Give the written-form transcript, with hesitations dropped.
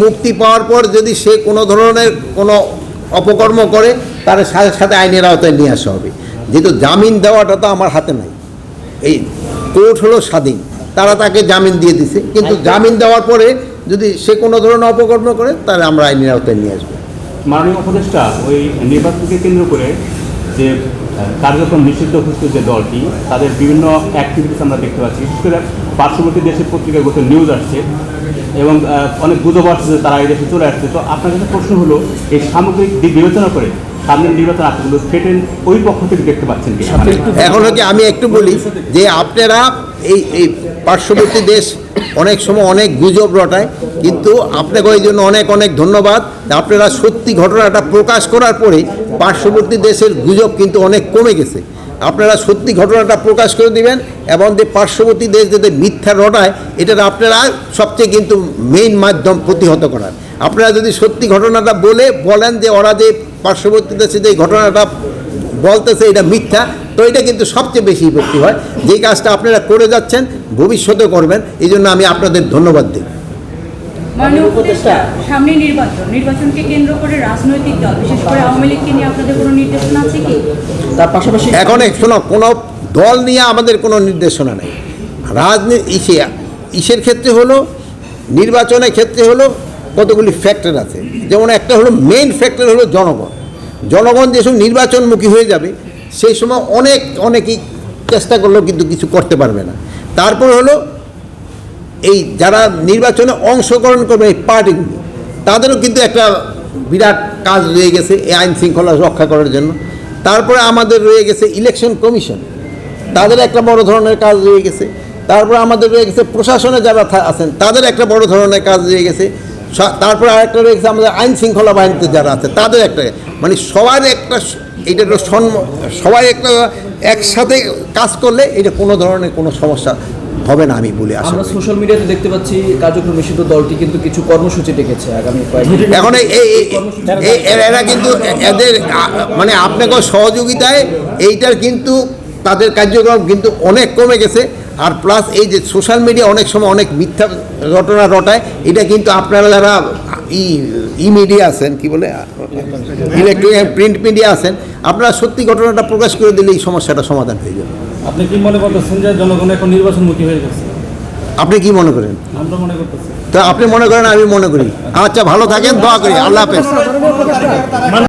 মুক্তি পাওয়ার পর যদি সে কোনো ধরনের কোনো অপকর্ম করে তার সাথে সাথে আইনের আওতায় নিয়ে আসা হবে। যেহেতু জামিন দেওয়াটা তো আমার হাতে নাই, এই কোর্ট হলো স্বাধীন, তারা তাকে জামিন দিয়ে দিছে, কিন্তু জামিন দেওয়ার পরে যদি সে কোনো ধরনের অপকর্ম করে তাহলে আমরা আইনের আওতায় নিয়ে আসবো। মাননীয় উপদেষ্টা, ওই নির্বাচনকে কেন্দ্র করে যে কার্যক্রম নিষিদ্ধ ঘোষিত যে দলটি, তাদের বিভিন্ন অ্যাক্টিভিটিস আমরা দেখতে পাচ্ছি, বিশেষ করে পার্শ্ববর্তী দেশের পত্রিকায় গোটা নিউজ আসছে এবং অনেক গুজব আসছে যে তারা এই দেশে চলে আসছে। তো আপনার কাছে প্রশ্ন হলো, এই সামগ্রিক দিক বিবেচনা করে সামনের নির্বাচন আপনাগুলো থ্রেটেন ওই পক্ষ থেকে দেখতে পাচ্ছেন কি? এখন হচ্ছে আমি একটু বলি যে আপনারা এই পার্শ্ববর্তী দেশ অনেক সময় অনেক গুজব রটায়, কিন্তু আপনাকে ওই জন্য অনেক অনেক ধন্যবাদ। আপনারা সত্যি ঘটনাটা প্রকাশ করার পরে পার্শ্ববর্তী দেশের গুজব কিন্তু অনেক কমে গেছে। আপনারা সত্যি ঘটনাটা প্রকাশ করে দিবেন এবং যে পার্শ্ববর্তী দেশ যাদের মিথ্যা রটায়, এটার আপনারা সবচেয়ে কিন্তু মেইন মাধ্যম প্রতিহত করার। আপনারা যদি সত্যি ঘটনাটা বলেন যে ওরা যে পার্শ্ববর্তী দেশে যে ঘটনাটা বলতেছে এটা মিথ্যা, তো এটা কিন্তু সবচেয়ে বেশি ইফেক্টিভ হয়। যেই কাজটা আপনারা করে যাচ্ছেন ভবিষ্যতে করবেন, এই জন্য আমি আপনাদের ধন্যবাদ দিই। মাননীয় উপদেষ্টা, সামনে নির্বাচনকে কেন্দ্র করে রাজনৈতিক দল, বিশেষ করে আওয়ামী লীগকে নিয়ে আপনাদের কোনো নির্দেশনা আছে কি? তার পাশাপাশি এখন শোনো, কোনো দল নিয়ে আমাদের কোনো নির্দেশনা নেই। ইসের ক্ষেত্রে হলো, নির্বাচনের ক্ষেত্রে হলো কতগুলি ফ্যাক্টর আছে। যেমন একটা হলো মেইন ফ্যাক্টর হলো জনগণ যেসব নির্বাচনমুখী হয়ে যাবে সেই সময় অনেকেই চেষ্টা করলেও কিন্তু কিছু করতে পারবে না। তারপর হলো এই যারা নির্বাচনে অংশগ্রহণ করবে এই পার্টিগুলি, তাদেরও কিন্তু একটা বিরাট কাজ রয়ে গেছে এই আইন শৃঙ্খলা রক্ষা করার জন্য। তারপরে আমাদের রয়ে গেছে ইলেকশন কমিশন, তাদের একটা বড় ধরনের কাজ রয়ে গেছে। তারপরে আমাদের রয়ে গেছে প্রশাসনে যারা আছেন তাদের একটা বড় ধরনের কাজ রয়ে গেছে। তারপরে আরেকটা রয়ে গেছে আমাদের আইন শৃঙ্খলা বাহিনীতে যারা আছে তাদের একটা, মানে সবার একটা, এটা সবাই একটা একসাথে কাজ করলে এটা কোনো ধরনের কোনো সমস্যা হবে না আমি বলে আসি। আমরা সোশ্যাল মিডিয়াতে দেখতে পাচ্ছি কার্যক্রম নিষিদ্ধ দলটি কিন্তু কিছু কর্মসূচি ডেকেছে আগামী এখন এরা কিন্তু এদের মানে আপনাকে সহযোগিতায় এইটার কিন্তু তাদের কার্যক্রম কিন্তু অনেক কমে গেছে। আর প্লাস এই যে সোশ্যাল মিডিয়া অনেক সময় অনেক মিথ্যা ঘটনা রটায়, এটা কিন্তু আপনারা যারা মিডিয়া আছেন, কি বলে ইলেকট্রনিক প্রিন্ট মিডিয়া আছেন, আপনারা সত্যি ঘটনাটা প্রকাশ করে দিলে এই সমস্যাটা সমাধান হয়ে যাবে। আপনি কি মনে করতেছেন যে জনগণ এখন নির্বাচনমুখী হয়ে গেছে? আপনি কি মনে করেন? আমরা মনে করতেছি। তো আপনি মনে করেন, আমি মনে করি। আচ্ছা, ভালো থাকেন, দোয়া করি। আল্লাহ হাফেজ।